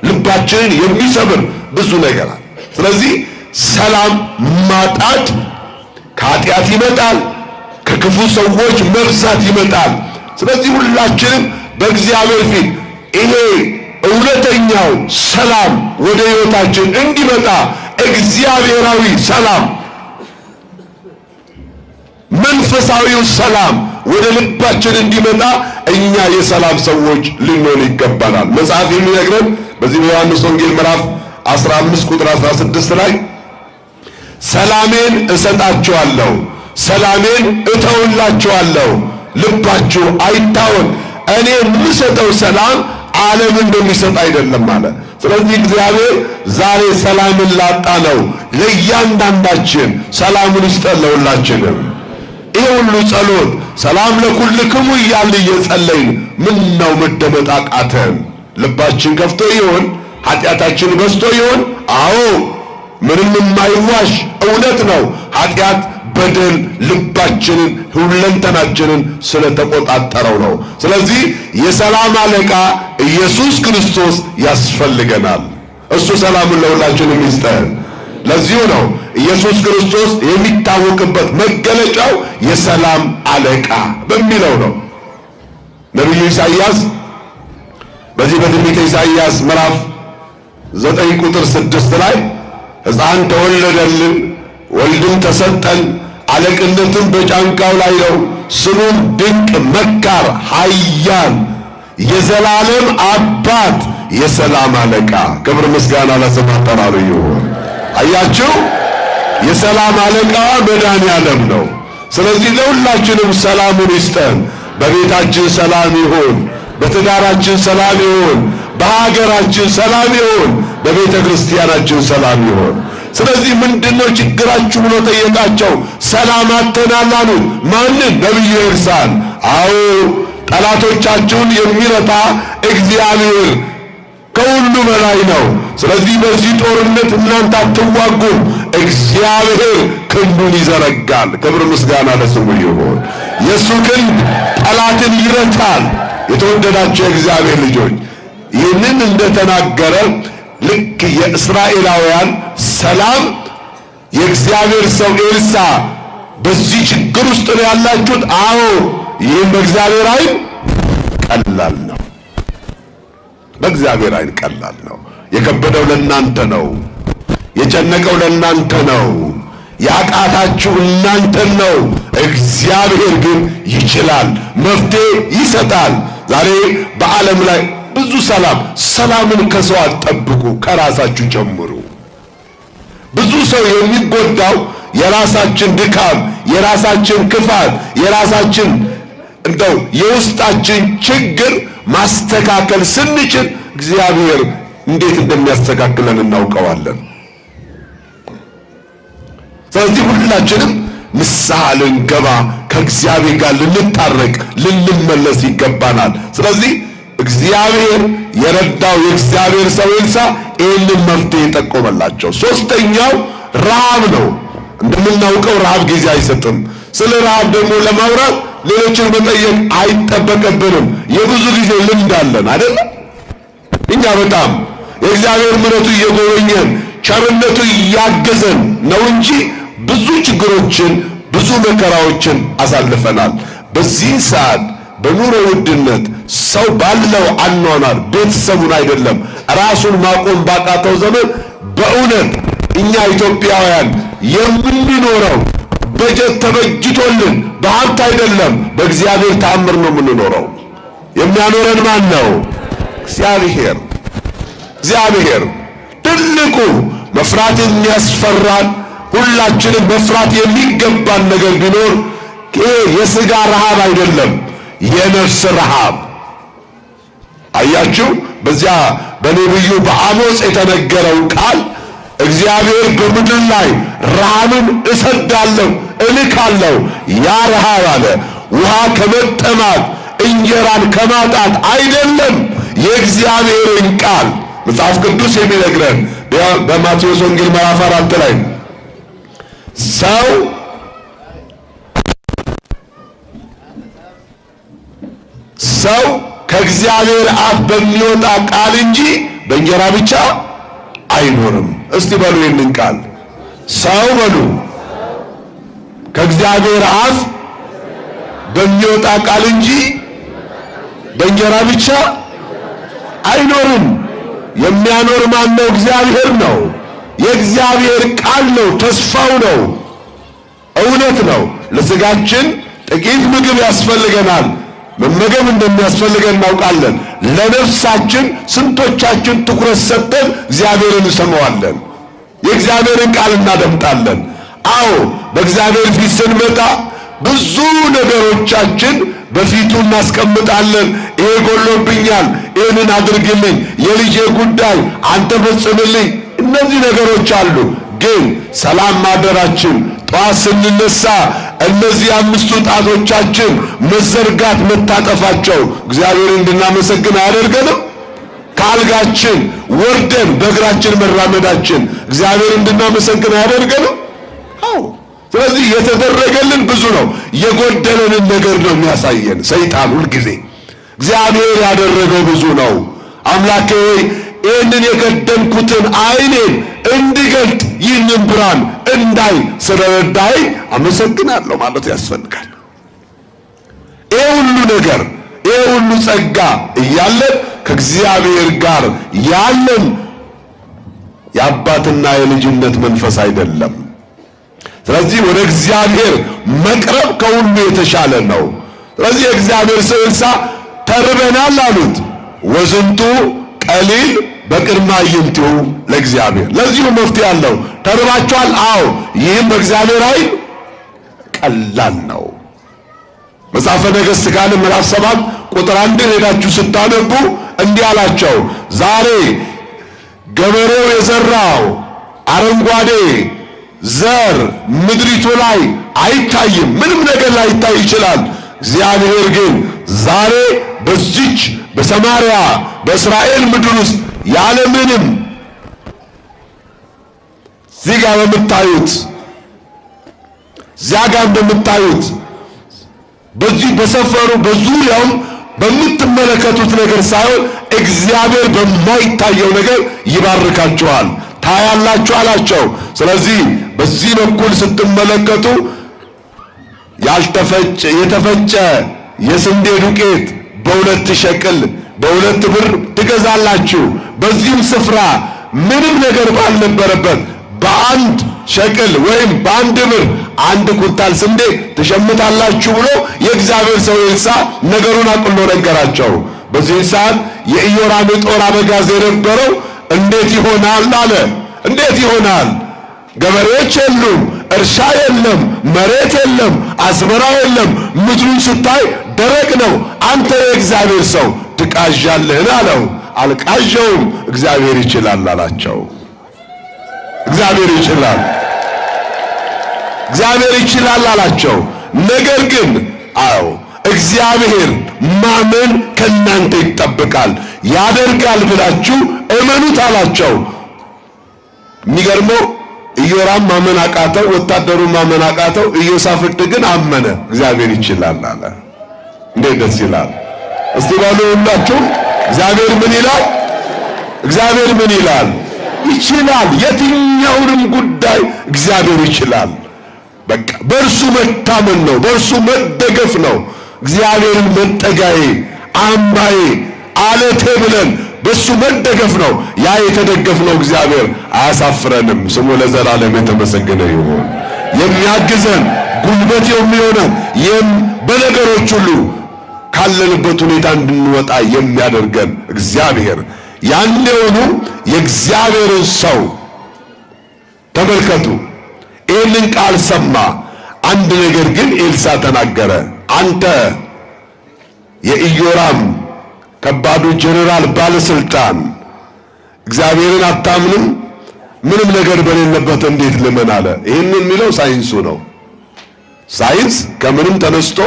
ልባችንን የሚሰብር ብዙ ነገር አለ። ስለዚህ ሰላም ማጣት ከኃጢአት ይመጣል፣ ከክፉ ሰዎች መብዛት ይመጣል። ስለዚህ ሁላችንም በእግዚአብሔር ፊት ይሄ እውነተኛው ሰላም ወደ ሕይወታችን እንዲመጣ እግዚአብሔራዊ ሰላም፣ መንፈሳዊው ሰላም ወደ ልባችን እንዲመጣ እኛ የሰላም ሰዎች ልንሆን ይገባናል። መጽሐፍ የሚነግረን በዚህ በዮሐንስ ወንጌል ምዕራፍ 15 ቁጥር 16 ላይ ሰላሜን እሰጣችኋለሁ፣ ሰላሜን እተውላችኋለሁ፣ ልባችሁ አይታወክ፣ እኔ የምሰጠው ሰላም ዓለም እንደሚሰጥ አይደለም አለ። ስለዚህ እግዚአብሔር ዛሬ ሰላምን ላጣ ነው ለእያንዳንዳችን ሰላሙን ይስጠን ለሁላችንም። ይህ ሁሉ ጸሎት ሰላም ለኩልክሙ እያልን እየጸለይን ምን ነው መደመጥ አቃተን? ልባችን ከፍቶ ይሆን? ኃጢአታችን በዝቶ ይሆን? አዎ፣ ምንም የማይዋሽ እውነት ነው። ኃጢአት፣ በደል ልባችንን ሁለንተናችንን ስለተቆጣጠረው ነው። ስለዚህ የሰላም አለቃ ኢየሱስ ክርስቶስ ያስፈልገናል። እሱ ሰላሙን ለሁላችንም ይስጠን። ለዚሁ ነው ኢየሱስ ክርስቶስ የሚታወቅበት መገለጫው የሰላም አለቃ በሚለው ነው። ነቢዩ ኢሳይያስ በዚህ በትንቢተ ኢሳይያስ ምዕራፍ 9 ቁጥር 6 ላይ ሕፃን ተወለደልን፣ ወልድም ተሰጠን፣ አለቅነትም በጫንቃው ላይ ነው፣ ስሙም ድንቅ መካር፣ ኃያል፣ የዘላለም አባት፣ የሰላም አለቃ። ክብር ምስጋና ለስሙ አጠራሩ ይሁን። አያችሁ፣ የሰላም አለቃ መድኃኔዓለም ነው። ስለዚህ ለሁላችንም ሰላሙን ይስጠን። በቤታችን ሰላም ይሁን፣ በትዳራችን ሰላም ይሁን፣ በሀገራችን ሰላም ይሁን፣ በቤተ ክርስቲያናችን ሰላም ይሁን። ስለዚህ ምንድነው ችግራችሁ ብሎ ጠየቃቸው። ሰላም አጥተናል አሉት። ማንን? ነቢዩ ኤልሳዕን። አዎ ጠላቶቻችሁን የሚረታ እግዚአብሔር ከሁሉ በላይ ነው። ስለዚህ በዚህ ጦርነት እናንተ አትዋጉም፣ እግዚአብሔር ክንዱን ይዘረጋል። ክብር ምስጋና ለስሙ ይሁን። የእሱ ክንድ ጠላትን ይረታል። የተወደዳቸው የእግዚአብሔር ልጆች ይህንን እንደተናገረ ልክ የእስራኤላውያን ሰላም የእግዚአብሔር ሰው ኤልሳዕ በዚህ ችግር ውስጥ ነው ያላችሁት። አዎ ይህም በእግዚአብሔር ዓይን ቀላል ነው። በእግዚአብሔር ዓይን ቀላል ነው። የከበደው ለእናንተ ነው። የጨነቀው ለእናንተ ነው። ያቃታችሁ እናንተን ነው። እግዚአብሔር ግን ይችላል፣ መፍትሄ ይሰጣል። ዛሬ በዓለም ላይ ብዙ ሰላምን ከሰው አትጠብቁ፣ ከራሳችሁ ጀምሩ። ብዙ ሰው የሚጎዳው የራሳችን ድካም፣ የራሳችን ክፋት፣ የራሳችን እንደው የውስጣችን ችግር ማስተካከል ስንችል እግዚአብሔር እንዴት እንደሚያስተካክለን እናውቀዋለን። ስለዚህ ሁላችንም ንስሐ ልንገባ ከእግዚአብሔር ጋር ልንታረቅ ልንመለስ ይገባናል። ስለዚህ እግዚአብሔር የረዳው የእግዚአብሔር ሰው ኤልሳዕ ይህንን መፍትሄ ጠቆመላቸው። ሶስተኛው ረሃብ ነው። እንደምናውቀው ረሃብ ጊዜ አይሰጥም። ስለ ረሃብ ደግሞ ለማውራት ሌሎችን መጠየቅ አይጠበቅብንም። የብዙ ጊዜ ልምድ አለን አይደል? እኛ በጣም የእግዚአብሔር ምሕረቱ እየጎበኘን ቸርነቱ እያገዘን ነው እንጂ ብዙ ችግሮችን ብዙ መከራዎችን አሳልፈናል። በዚህ ሰዓት በኑሮ ውድነት ሰው ባለው አኗኗር ቤተሰቡን አይደለም ራሱን ማቆም ባቃተው ዘመን በእውነት እኛ ኢትዮጵያውያን የምንኖረው በጀት ተበጅቶልን በሀብት አይደለም፣ በእግዚአብሔር ተአምር ነው የምንኖረው። የሚያኖረን ማን ነው? እግዚአብሔር። እግዚአብሔር ትልቁ መፍራት የሚያስፈራን ሁላችንም መፍራት የሚገባን ነገር ቢኖር ይሄ የሥጋ ረሃብ አይደለም፣ የነፍስ ረሃብ። አያችሁ፣ በዚያ በነቢዩ በአሞጽ የተነገረው ቃል እግዚአብሔር በምድር ላይ ረሃብን እሰዳለሁ እልካለሁ። ያ ረሃብ አለ ውሃ ከመጠማት እንጀራን ከማጣት አይደለም። የእግዚአብሔርን ቃል መጽሐፍ ቅዱስ የሚነግረን በማቴዎስ ወንጌል ምዕራፍ 4 ላይ ሰው ከእግዚአብሔር አፍ በሚወጣ ቃል እንጂ በእንጀራ ብቻ አይኖርም። እስቲ በሉ ይህንን ቃል ሰው በሉ ከእግዚአብሔር አፍ በሚወጣ ቃል እንጂ በእንጀራ ብቻ አይኖርም። የሚያኖር ማን ነው? እግዚአብሔር ነው። የእግዚአብሔር ቃል ነው። ተስፋው ነው። እውነት ነው። ለሥጋችን ጥቂት ምግብ ያስፈልገናል። መመገብ እንደሚያስፈልገን እናውቃለን። ለነፍሳችን ስንቶቻችን ትኩረት ሰጥተን እግዚአብሔርን እንሰማዋለን? የእግዚአብሔርን ቃል እናደምጣለን። አዎ በእግዚአብሔር ፊት ስንመጣ ብዙ ነገሮቻችን በፊቱ እናስቀምጣለን። ይሄ ጎሎብኛል፣ ይህንን አድርግልኝ፣ የልጄ ጉዳይ አንተ ፈጽምልኝ። እነዚህ ነገሮች አሉ። ግን ሰላም ማደራችን ጠዋት ስንነሳ እነዚህ አምስቱ ጣቶቻችን መዘርጋት መታጠፋቸው እግዚአብሔር እንድናመሰግን አያደርገንም? ከአልጋችን ወርደን በእግራችን መራመዳችን እግዚአብሔር እንድናመሰግን አያደርገንም? አዎ። ስለዚህ የተደረገልን ብዙ ነው። የጎደለንን ነገር ነው የሚያሳየን ሰይጣን ሁልጊዜ። እግዚአብሔር ያደረገው ብዙ ነው። አምላኬ ሆይ ይህንን የገደልኩትን ዓይኔን እንዲገልጥ ይህንን ብርሃን እንዳይ ስለረዳኸኝ አመሰግናለሁ ማለት ያስፈልጋል። ይህ ሁሉ ነገር ይህ ሁሉ ጸጋ እያለን ከእግዚአብሔር ጋር ያለን የአባትና የልጅነት መንፈስ አይደለም። ስለዚህ ወደ እግዚአብሔር መቅረብ ከሁሉ የተሻለ ነው። ስለዚህ የእግዚአብሔር ሰው ኤልሳዕ ተርበናል አሉት። ወዝንቱ ቀሊል በቅድመ አዕይንቲሁ ለእግዚአብሔር። ለዚሁ መፍትሄ አለው። ተርባችኋል? አዎ። ይህም በእግዚአብሔር ዓይን ቀላል ነው። መጽሐፈ ነገሥት ካልዕ ምዕራፍ 7 ቁጥር 1 ሄዳችሁ ስታነቡ እንዲህ አላቸው። ዛሬ ገበሬው የዘራው አረንጓዴ ዘር ምድሪቱ ላይ አይታይም። ምንም ነገር ላይታይ ይችላል። እግዚአብሔር ግን ዛሬ በዚች በሰማርያ በእስራኤል ምድር ውስጥ ያለምንም እዚህ ጋር በምታዩት እዚያ ጋር እንደምታዩት በዚህ በሰፈሩ በዙሪያው በምትመለከቱት ነገር ሳይሆን እግዚአብሔር በማይታየው ነገር ይባርካችኋል፣ ታያላችሁ አላቸው። ስለዚህ በዚህ በኩል ስትመለከቱ የተፈጨ የስንዴ ዱቄት በ2 ሸቅል በ2 ብር ትገዛላችሁ። በዚህም ስፍራ ምንም ነገር ባልነበረበት በ1 ሸቅል ወይም በ1 ብር 1 ኩንታል ስንዴ ትሸምታላችሁ ብሎ የእግዚአብሔር ሰው ኤልሳዕ ነገሩን አቅሎ ነገራቸው። በዚህ ሰዓት የኢዮራም ጦር አበጋዝ የነበረው እንዴት ይሆናል አለ። እንዴት ይሆናል? ገበሬዎች የሉም፣ እርሻ የለም፣ መሬት የለም፣ አዝመራ የለም፣ ምድሩን ስታይ ደረቅ ነው። አንተ የእግዚአብሔር ሰው ትቃዣለህን አለው። አልቃዠውም፣ እግዚአብሔር ይችላል አላቸው። እግዚአብሔር ይችላል፣ እግዚአብሔር ይችላል አላቸው። ነገር ግን እግዚአብሔር ማመን ከእናንተ ይጠበቃል፣ ያደርጋል ብላችሁ እመኑት አላቸው። የሚገርመው ኢዮራም ማመን አቃተው፣ ወታደሩ ማመን አቃተው። ኢዮሳፍጥ ግን አመነ፣ እግዚአብሔር ይችላል አለ። እንዴት ደስ ይላል! እስቲ ባሉ ሁላችሁ እግዚአብሔር ምን ይላል? እግዚአብሔር ምን ይላል? ይችላል። የትኛውንም ጉዳይ እግዚአብሔር ይችላል። በቃ በእርሱ መታመን ነው፣ በእርሱ መደገፍ ነው። እግዚአብሔርን መጠጋዬ፣ አምባዬ፣ አለቴ ብለን በሱ መደገፍ ነው። ያ የተደገፍነው እግዚአብሔር አያሳፍረንም። ስሙ ለዘላለም የተመሰገነ ይሁን። የሚያግዘን ጉልበት የሚሆነን በነገሮች ሁሉ ካለንበት ሁኔታ እንድንወጣ የሚያደርገን እግዚአብሔር ያንኑ የእግዚአብሔርን ሰው ተመልከቱ። ይህንን ቃል ሰማ። አንድ ነገር ግን ኤልሳዕ ተናገረ። አንተ የኢዮራም ከባዱ ጀነራል ባለስልጣን እግዚአብሔርን አታምንም? ምንም ነገር በሌለበት እንዴት ልመን አለ። ይህንን የሚለው ሳይንሱ ነው። ሳይንስ ከምንም ተነስቶ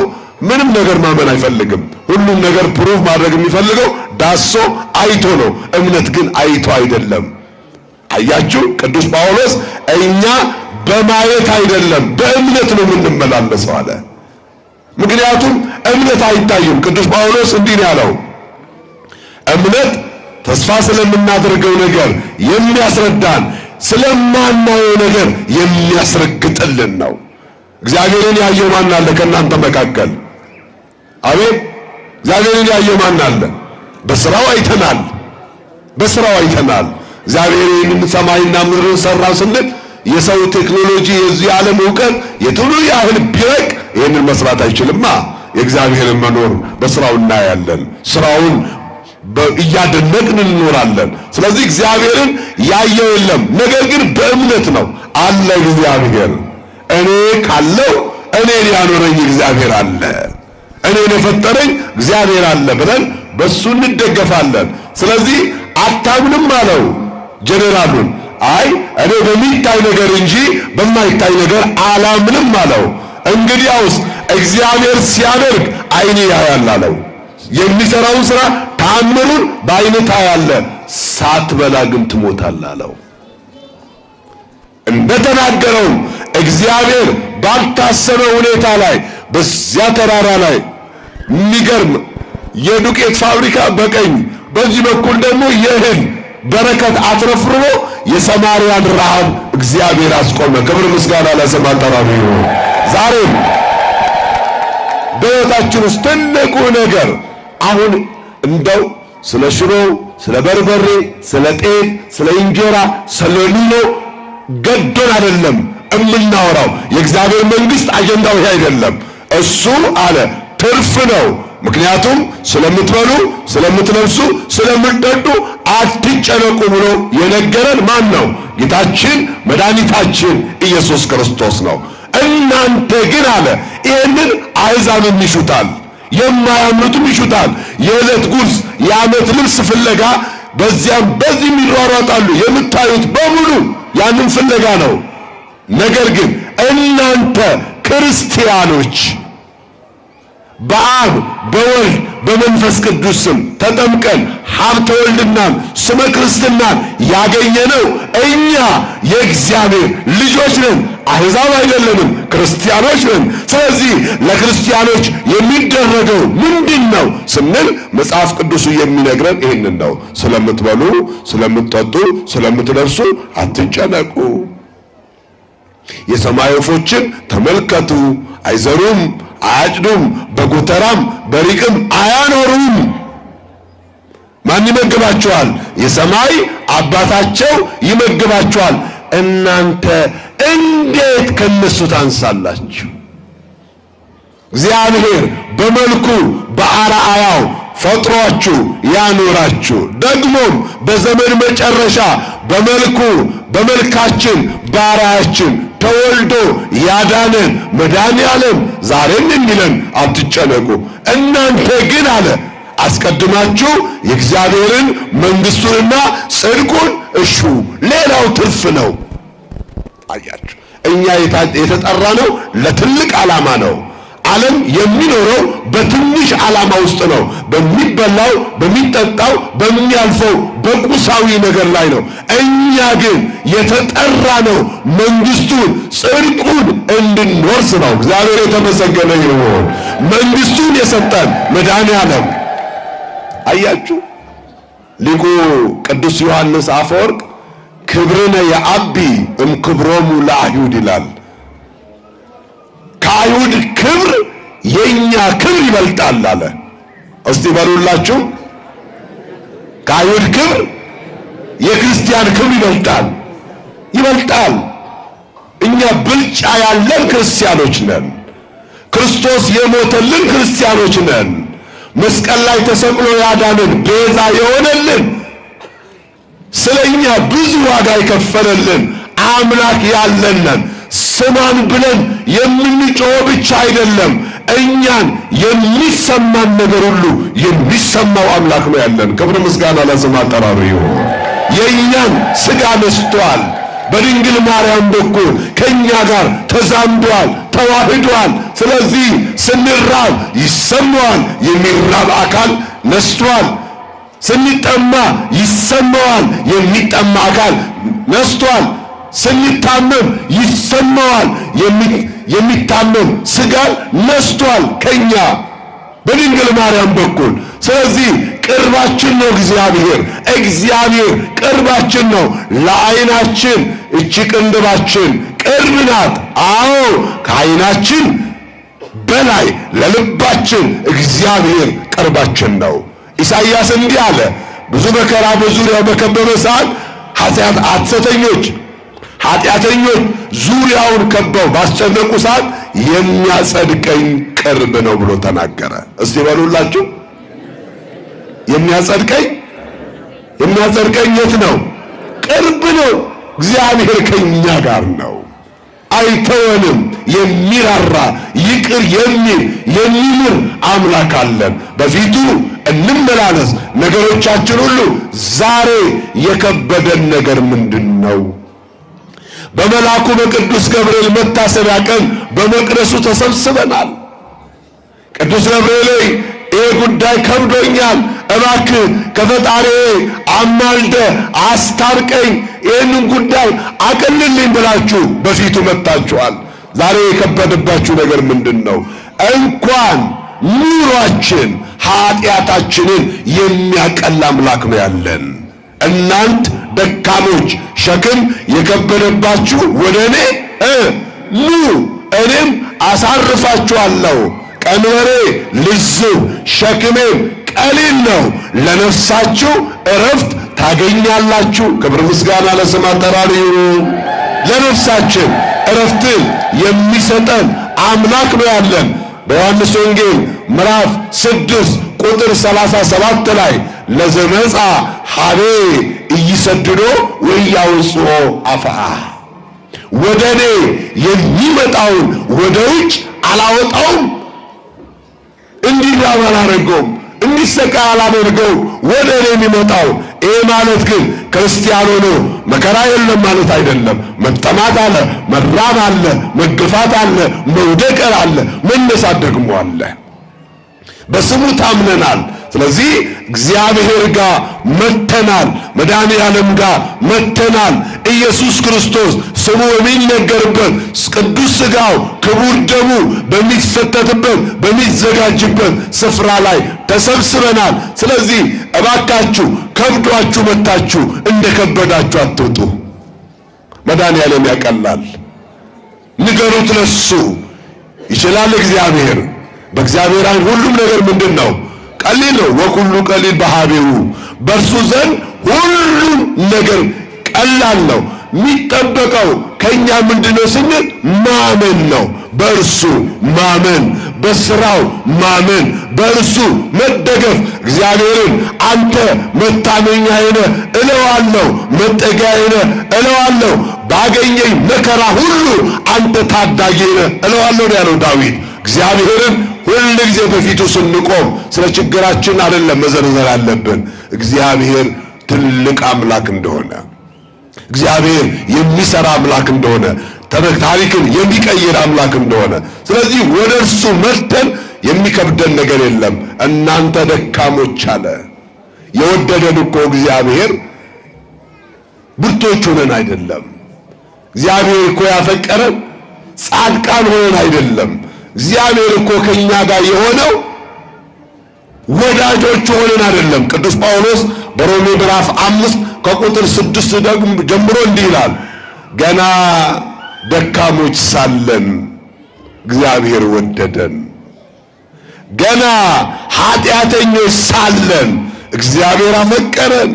ምንም ነገር ማመን አይፈልግም። ሁሉም ነገር ፕሩፍ ማድረግ የሚፈልገው ዳሶ አይቶ ነው። እምነት ግን አይቶ አይደለም። አያችሁ፣ ቅዱስ ጳውሎስ እኛ በማየት አይደለም በእምነት ነው የምንመላለሰው አለ። ምክንያቱም እምነት አይታይም። ቅዱስ ጳውሎስ እንዲህ ነው ያለው፣ እምነት ተስፋ ስለምናደርገው ነገር የሚያስረዳን፣ ስለማናየው ነገር የሚያስረግጥልን ነው። እግዚአብሔርን ያየው ማን አለ ከእናንተ መካከል? አቤት! እግዚአብሔርን ያየው ማን አለ? በስራው አይተናል፣ በስራው አይተናል። እግዚአብሔር ይህንን ሰማይና ምድርን ሰራ ስንል የሰው ቴክኖሎጂ የዚህ ዓለም ዕውቀት የቱሉ ያህል ቢረቅ ይህንን መስራት አይችልማ። የእግዚአብሔርን መኖር በስራው እናያለን። ስራውን እያደነቅን እንኖራለን። ስለዚህ እግዚአብሔርን ያየው የለም። ነገር ግን በእምነት ነው አለ እግዚአብሔር። እኔ ካለው እኔን ያኖረኝ እግዚአብሔር አለ፣ እኔን የፈጠረኝ እግዚአብሔር አለ ብለን በሱ እንደገፋለን። ስለዚህ አታምንም አለው ጀነራሉን። አይ እኔ በሚታይ ነገር እንጂ በማይታይ ነገር አላምንም አለው። እንግዲያውስ እግዚአብሔር ሲያደርግ ዓይን ያያል አለው። የሚሰራውን ስራ ተአምሩን በዓይንህ ታያለህ፣ ሳትበላ ግን ትሞታለህ አለው። እንደተናገረው እግዚአብሔር ባልታሰበ ሁኔታ ላይ በዚያ ተራራ ላይ የሚገርም የዱቄት ፋብሪካ በቀኝ በዚህ በኩል ደግሞ የእህል በረከት አትረፍርቦ የሰማርያን ረሃብ እግዚአብሔር አስቆመ። ክብር ምስጋና ለስሙ አጠራሩ ይሁን። ዛሬም በሕይወታችን ውስጥ ትልቁ ነገር አሁን እንደው ስለ ሽሮ፣ ስለ በርበሬ፣ ስለ ጤፍ፣ ስለ እንጀራ፣ ስለ ሊኖ ገዶን አይደለም እምናወራው። የእግዚአብሔር መንግስት አጀንዳው ይሄ አይደለም። እሱ አለ ትርፍ ነው። ምክንያቱም ስለምትበሉ፣ ስለምትለብሱ፣ ስለምትጠጡ አትጨነቁ ብሎ የነገረን ማን ነው? ጌታችን መድኃኒታችን ኢየሱስ ክርስቶስ ነው። እናንተ ግን አለ ይህንን አሕዛብም ይሹታል፣ የማያምኑትም ይሹታል። የዕለት ጉርስ የዓመት ልብስ ፍለጋ በዚያም በዚህም ይሯሯጣሉ። የምታዩት በሙሉ ያንን ፍለጋ ነው። ነገር ግን እናንተ ክርስቲያኖች በአብ በወልድ በመንፈስ ቅዱስ ስም ተጠምቀን ሀብተ ወልድናን ስመ ክርስትናን ያገኘነው እኛ የእግዚአብሔር ልጆች ነን፣ አሕዛብ አይደለንም፣ ክርስቲያኖች ነን። ስለዚህ ለክርስቲያኖች የሚደረገው ምንድን ነው ስንል መጽሐፍ ቅዱሱ የሚነግረን ይህንን ነው። ስለምትበሉ፣ ስለምትጠጡ፣ ስለምትለብሱ አትጨነቁ። የሰማይ ወፎችን ተመልከቱ፣ አይዘሩም፣ አያጭዱም፣ በጎተራም በሪቅም አያኖሩም። ማን ይመግባቸዋል? የሰማይ አባታቸው ይመግባቸዋል። እናንተ እንዴት ከነሱ ታንሳላችሁ? እግዚአብሔር በመልኩ በአርአያው ፈጥሯችሁ ያኖራችሁ፣ ደግሞም በዘመን መጨረሻ በመልኩ በመልካችን በአርአያችን ተወልዶ ያዳነን መድኃኔዓለም ዛሬም የሚለን አትጨነቁ፣ እናንተ ግን አለ አስቀድማችሁ የእግዚአብሔርን መንግሥቱንና ጽድቁን እሹ፣ ሌላው ትርፍ ነው። አያችሁ፣ እኛ የተጠራ ነው ለትልቅ ዓላማ ነው። ዓለም የሚኖረው በትንሽ ዓላማ ውስጥ ነው። በሚበላው፣ በሚጠጣው፣ በሚያልፈው በቁሳዊ ነገር ላይ ነው። እኛ ግን የተጠራ ነው መንግሥቱን ጽድቁን እንድንወርስ ነው። እግዚአብሔር የተመሰገነ ይሁን። መንግሥቱን የሰጠን መድኃኔዓለም። አያችሁ፣ ሊቁ ቅዱስ ዮሐንስ አፈወርቅ ክብርነ የአቢ እምክብሮሙ ለአይሁድ ይላል። ከአይሁድ ክብር የኛ ክብር ይበልጣል አለ። እስቲ በሉላችሁ፣ ከአይሁድ ክብር የክርስቲያን ክብር ይበልጣል። እኛ ብልጫ ያለን ክርስቲያኖች ነን። ክርስቶስ የሞተልን ክርስቲያኖች ነን። መስቀል ላይ ተሰቅሎ ያዳንን ቤዛ የሆነልን ስለኛ ብዙ ዋጋ የከፈለልን አምላክ ያለንን ስማን ብለን የምንጮህ ብቻ አይደለም፣ እኛን የሚሰማን ነገር ሁሉ የሚሰማው አምላክ ነው ያለን። ክብር ምስጋና ለስሙ አጠራሩ ይሁን። የእኛን ሥጋ ነስቷል። በድንግል ማርያም በኩል ከእኛ ጋር ተዛምዷል፣ ተዋህዷል። ስለዚህ ስንራብ ይሰማዋል፣ የሚራብ አካል ነስቷል። ስንጠማ ይሰማዋል፣ የሚጠማ አካል ነስቷል። ስንታመም ይሰማዋል፣ የሚታመም ሥጋን ነስቷል ከኛ በድንግል ማርያም በኩል። ስለዚህ ቅርባችን ነው እግዚአብሔር ቅርባችን ነው። ለዓይናችን እቺ ቅንድባችን ቅርብ ናት። አዎ ከዓይናችን በላይ ለልባችን እግዚአብሔር ቅርባችን ነው። ኢሳይያስ እንዲህ አለ፣ ብዙ መከራ በዙሪያው በከበበ ሰዓት ኃጢአተኞች ዙሪያውን ከበው ባስጨነቁ ሰዓት የሚያጸድቀኝ ቅርብ ነው ብሎ ተናገረ። እስቲ በሉላችሁ፣ የሚያጸድቀኝ የት ነው? ቅርብ ነው። እግዚአብሔር ከኛ ጋር ነው፣ አይተወንም። የሚራራ ይቅር የሚምር አምላክ አለን። በፊቱ እንመላለስ። ነገሮቻችን ሁሉ ዛሬ የከበደን ነገር ምንድን ነው? በመልአኩ በቅዱስ ገብርኤል መታሰቢያ ቀን በመቅደሱ ተሰብስበናል። ቅዱስ ገብርኤል ይሄ ጉዳይ ከብዶኛል፣ እባክህ ከፈጣሪ አማልደ አስታርቀኝ፣ ይህንን ጉዳይ አቅልልኝ ብላችሁ በፊቱ መጥታችኋል። ዛሬ የከበደባችሁ ነገር ምንድን ነው? እንኳን ኑሯችን ኃጢአታችንን የሚያቀል አምላክ ነው ያለን። እናንት ደካሞች ሸክም የከበደባችሁ ወደ እኔ ኑ፣ እኔም አሳርፋችኋለሁ። ቀንበሬ ልዝብ ሸክሜም ቀሊል ነው፣ ለነፍሳችሁ እረፍት ታገኛላችሁ። ክብር ምስጋና ለስሙ አጠራሩ ይሁን። ለነፍሳችን እረፍትን የሚሰጠን አምላክ ነው ያለን። በዮሐንስ ወንጌል ምዕራፍ 6 ቁጥር 37 ላይ ለዘመጻ ሀቤ ኢይሰድዶ ወኢያውፅኦ አፍአ፣ ወደ እኔ የሚመጣውን ወደ ውጭ አላወጣውም፣ እንዲራብ አላደርገውም፣ እንዲሰቃይ አላደርገውም፣ ወደ እኔ የሚመጣው። ይህ ማለት ግን ክርስቲያን ሆኖ መከራ የለም ማለት አይደለም። መጠማት አለ፣ መራብ አለ፣ መገፋት አለ፣ መውደቅ አለ፣ መነሳት ደግሞ አለ። በስሙ ታምነናል። ስለዚህ እግዚአብሔር ጋር መተናል፣ መድኃኔዓለም ጋር መተናል። ኢየሱስ ክርስቶስ ስሙ የሚነገርበት ቅዱስ ሥጋው ክቡር ደሙ በሚሰተትበት በሚዘጋጅበት ስፍራ ላይ ተሰብስበናል። ስለዚህ እባካችሁ ከብዷችሁ መታችሁ እንደ ከበዳችሁ አትውጡ። መድኃኔዓለም ያቀላል። ንገሩት ለሱ ይችላል እግዚአብሔር። በእግዚአብሔር ዓይን ሁሉም ነገር ምንድነው? ቀሊል ነው። ወኩሉ ቀሊል በኀቤሁ በእርሱ ዘንድ ሁሉም ነገር ቀላል ነው። የሚጠበቀው ከኛ ምንድነው ስንል ማመን ነው። በእርሱ ማመን፣ በስራው ማመን፣ በእርሱ መደገፍ። እግዚአብሔርን አንተ መታመኛዬ ነህ እለዋለሁ፣ መጠጊያዬ ነህ እለዋለሁ፣ ባገኘኝ መከራ ሁሉ አንተ ታዳጊ ነህ እለዋለሁ ያለው ዳዊት። እግዚአብሔርን ሁል ጊዜ በፊቱ ስንቆም ስለ ችግራችን አይደለም መዘርዘር አለብን። እግዚአብሔር ትልቅ አምላክ እንደሆነ፣ እግዚአብሔር የሚሰራ አምላክ እንደሆነ፣ ታሪክን የሚቀይር አምላክ እንደሆነ፣ ስለዚህ ወደ እርሱ መጥተን የሚከብደን ነገር የለም። እናንተ ደካሞች አለ። የወደደን እኮ እግዚአብሔር ብርቶች ሆነን አይደለም። እግዚአብሔር እኮ ያፈቀረን ጻድቃን ሆነን አይደለም። እግዚአብሔር እኮ ከኛ ጋር የሆነው ወዳጆች ሆነን አይደለም። ቅዱስ ጳውሎስ በሮሜ ምዕራፍ 5 ከቁጥር 6 ጀምሮ እንዲህ ይላል፣ ገና ደካሞች ሳለን እግዚአብሔር ወደደን፣ ገና ኃጢአተኞች ሳለን እግዚአብሔር አፈቀረን፣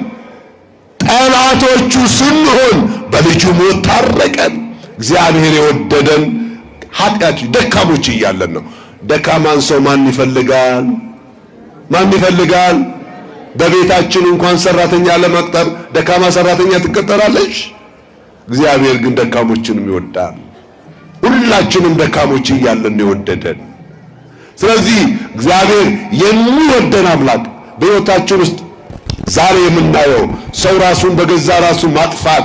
ጠላቶቹ ስንሆን በልጁ ሞት ታረቀን። እግዚአብሔር የወደደን ኃጢአት ደካሞች እያለን ነው። ደካማን ሰው ማን ይፈልጋል? ማን ይፈልጋል? በቤታችን እንኳን ሰራተኛ ለመቅጠር ደካማ ሰራተኛ ትቀጠራለች። እግዚአብሔር ግን ደካሞችንም ይወዳል። ሁላችንም ደካሞች እያለን የወደደን። ስለዚህ እግዚአብሔር የሚወደን አምላክ በሕይወታችን ውስጥ ዛሬ የምናየው ሰው ራሱን በገዛ ራሱ ማጥፋት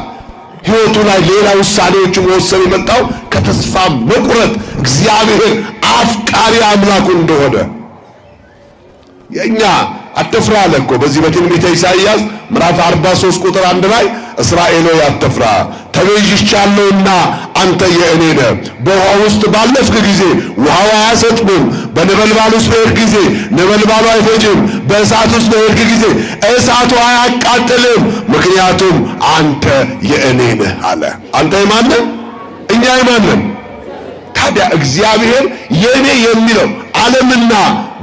ሕይወቱ ላይ ሌላ ውሳኔዎችን መወሰን የመጣው ከተስፋ መቁረጥ እግዚአብሔር አፍቃሪ አምላኩ እንደሆነ የኛ አትፍራ አለ እኮ በዚህ በትንቢተ ኢሳይያስ ምዕራፍ 43 ቁጥር 1 ላይ እስራኤል ሆይ አትፍራ ተቤዥቻለሁና አንተ የእኔ ነህ። በውሃ ውስጥ ባለፍክ ጊዜ ውሃው አያሰጥምም፣ በነበልባል ውስጥ በሄድክ ጊዜ ነበልባሉ አይፈጅም፣ በእሳት ውስጥ በሄድክ ጊዜ እሳቱ አያቃጥልም፣ ምክንያቱም አንተ የእኔ ነህ አለ። አንተ የማን ነህ? እኛ የማን ነን? ታዲያ እግዚአብሔር የእኔ የሚለው ዓለምና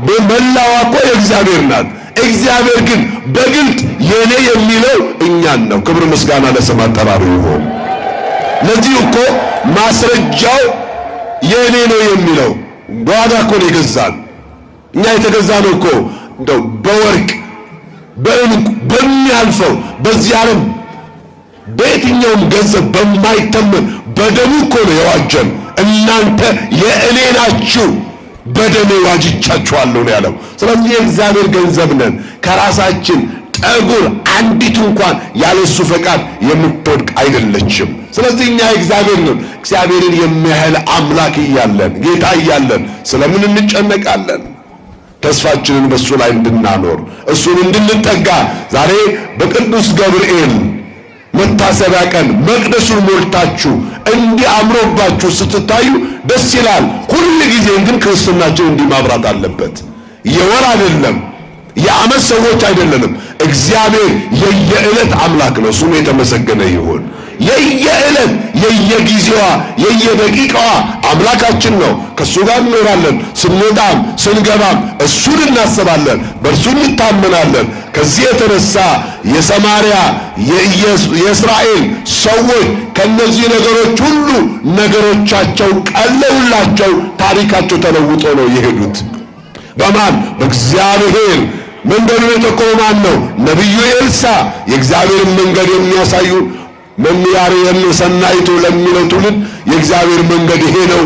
በመላዋ እኮ የእግዚአብሔር ናት። እግዚአብሔር ግን በግልጥ የኔ የሚለው እኛን ነው። ክብር ምስጋና ለስም አጠራሩ ይሁን። ለዚህ እኮ ማስረጃው የኔ ነው የሚለው በዋጋ እኮ ነው የገዛን። እኛ የተገዛነው እኮ እንደው በወርቅ በእንቁ በሚያልፈው በዚህ ዓለም በየትኛውም ገንዘብ በማይተመን በደሙ እኮ ነው የዋጀን። እናንተ የእኔ ናችሁ በደሜ ዋጅቻችኋለሁ ነው ያለው። ስለዚህ የእግዚአብሔር ገንዘብ ነን። ከራሳችን ጠጉር አንዲት እንኳን ያለሱ ፈቃድ የምትወድቅ አይደለችም። ስለዚህ እኛ የእግዚአብሔር ነን። እግዚአብሔርን የሚያህል አምላክ እያለን ጌታ እያለን ስለምን እንጨነቃለን? ተስፋችንን በእሱ ላይ እንድናኖር እሱን እንድንጠጋ ዛሬ በቅዱስ ገብርኤል መታሰቢያ ቀን መቅደሱን ሞልታችሁ እንዲህ አምሮባችሁ ስትታዩ ደስ ይላል። ሁል ጊዜ ግን ክርስትናችን እንዲህ ማብራት አለበት። የወር አይደለም፣ የዓመት ሰዎች አይደለንም። እግዚአብሔር የየዕለት አምላክ ነው። ስሙ የተመሰገነ ይሁን። የየዕለት የየጊዜዋ የየደቂቃዋ አምላካችን ነው። ከእሱ ጋር እንኖራለን። ስንወጣም ስንገባም እሱን እናስባለን፣ በእርሱ እንታመናለን። ከዚህ የተነሳ የሰማርያ የእስራኤል ሰዎች ከነዚህ ነገሮች ሁሉ ነገሮቻቸው ቀለውላቸው ታሪካቸው ተለውጦ ነው የሄዱት። በማን? በእግዚአብሔር። መንገዱን የጠቆመ ማን ነው? ነቢዩ ኤልሳ። የእግዚአብሔርን መንገድ የሚያሳዩ መምያር ሰናይቱ ለሚለው ትውልድ የእግዚአብሔር መንገድ ይሄ ነው፣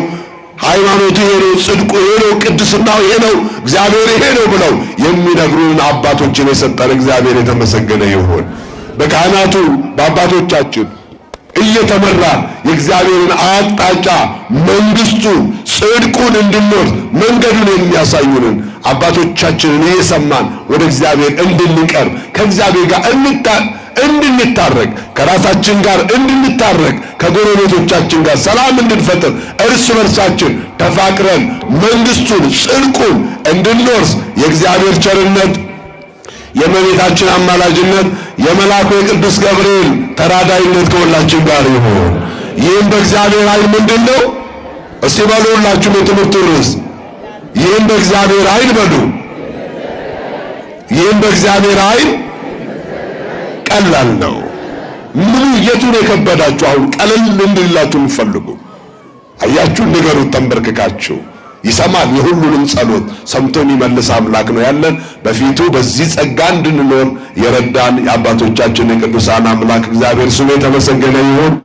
ሃይማኖቱ ይሄ ነው፣ ጽድቁ ይሄ ነው፣ ቅድስናው ይሄ ነው፣ እግዚአብሔር ይሄ ነው ብለው የሚነግሩን አባቶችን የሰጠን እግዚአብሔር የተመሰገነ ይሁን። በካህናቱ በአባቶቻችን እየተመራ የእግዚአብሔርን አቅጣጫ መንግስቱን ጽድቁን እንድንወርስ መንገዱን የሚያሳዩንን አባቶቻችንን እየሰማን ወደ እግዚአብሔር እንድንቀርብ ከእግዚአብሔር ጋር እንድንታረቅ ከራሳችን ጋር እንድንታረቅ ከጎረቤቶቻችን ጋር ሰላም እንድንፈጥር እርስ በርሳችን ተፋቅረን መንግስቱን ጽድቁን እንድንወርስ የእግዚአብሔር ቸርነት የእመቤታችን አማላጅነት የመልአኩ የቅዱስ ገብርኤል ተራዳይነት ከሁላችን ጋር ይሁን። ይህም በእግዚአብሔር ኃይል ምንድን ነው? እስቲ በሉ ሁላችሁም የትምህርቱ ርዕስ ይህም በእግዚአብሔር ኃይል በሉ። ይህም በእግዚአብሔር ኃይል ቀላል ነው። ምን የቱን የከበዳችሁ አሁን ቀለል እንድላችሁ የምትፈልጉ? አያችሁ፣ ንገሩት ተንበርክካችሁ። ይሰማል። የሁሉንም ጸሎት ሰምቶ የሚመልስ አምላክ ነው ያለን። በፊቱ በዚህ ጸጋ እንድንኖር የረዳን የአባቶቻችን የቅዱሳን አምላክ እግዚአብሔር ስሙ የተመሰገነ ይሁን።